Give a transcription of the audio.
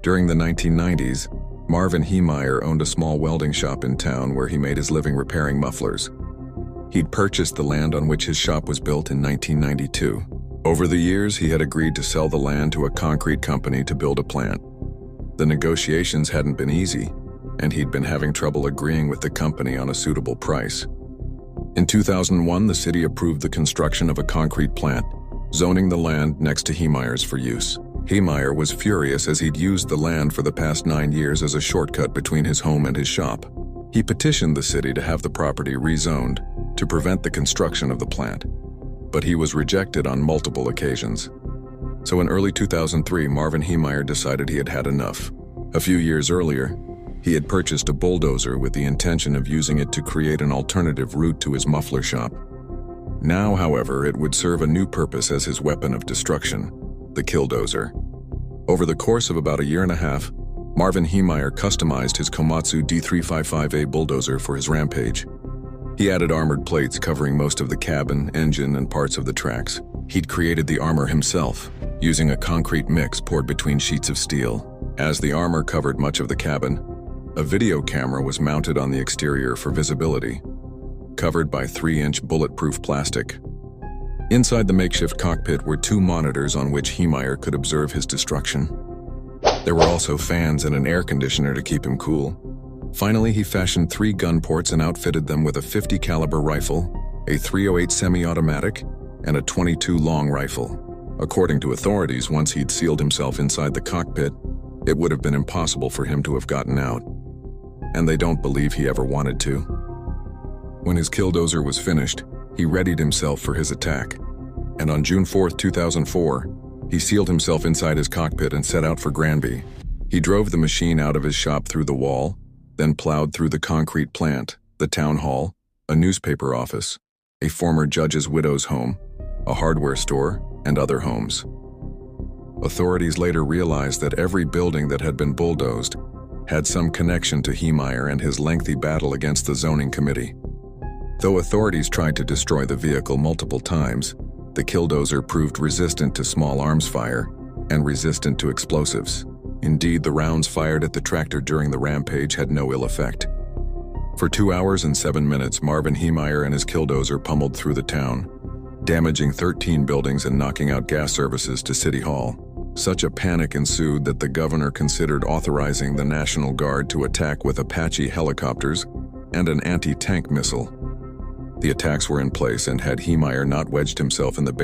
During the 1990s, Marvin Heemeyer owned a small welding shop in town where he made his living repairing mufflers. He'd purchased the land on which his shop was built in 1992. Over the years, he had agreed to sell the land to a concrete company to build a plant. The negotiations hadn't been easy, and he'd been having trouble agreeing with the company on a suitable price. In 2001, the city approved the construction of a concrete plant, zoning the land next to Heemeyer's for use. Heemeyer was furious as he'd used the land for the past 9 years as a shortcut between his home and his shop. He petitioned the city to have the property rezoned to prevent the construction of the plant, but he was rejected on multiple occasions. So in early 2003, Marvin Heemeyer decided he had had enough. A few years earlier, he had purchased a bulldozer with the intention of using it to create an alternative route to his muffler shop. Now, however, it would serve a new purpose as his weapon of destruction, the killdozer. Over the course of about a year and a half, Marvin Heemeyer customized his Komatsu D355A bulldozer for his rampage. He added armored plates covering most of the cabin, engine, and parts of the tracks. He'd created the armor himself, using a concrete mix poured between sheets of steel. As the armor covered much of the cabin, a video camera was mounted on the exterior for visibility, covered by 3-inch bulletproof plastic. Inside the makeshift cockpit were 2 monitors on which Heemeyer could observe his destruction. There were also fans and an air conditioner to keep him cool. Finally, he fashioned 3 gun ports and outfitted them with a .50 caliber rifle, a .308 semi-automatic, and a .22 long rifle. According to authorities, once he'd sealed himself inside the cockpit, it would have been impossible for him to have gotten out. And they don't believe he ever wanted to. When his killdozer was finished, he readied himself for his attack. And on June 4, 2004, he sealed himself inside his cockpit and set out for Granby. He drove the machine out of his shop through the wall, then plowed through the concrete plant, the town hall, a newspaper office, a former judge's widow's home, a hardware store, and other homes. Authorities later realized that every building that had been bulldozed had some connection to Heemeyer and his lengthy battle against the zoning committee. Though authorities tried to destroy the vehicle multiple times, the killdozer proved resistant to small arms fire and resistant to explosives. Indeed, the rounds fired at the tractor during the rampage had no ill effect. For 2 hours and 7 minutes, Marvin Heemeyer and his killdozer pummeled through the town, damaging 13 buildings and knocking out gas services to City Hall. Such a panic ensued that the governor considered authorizing the National Guard to attack with Apache helicopters and an anti-tank missile. The attacks were in place, and had Heemeyer not wedged himself in the base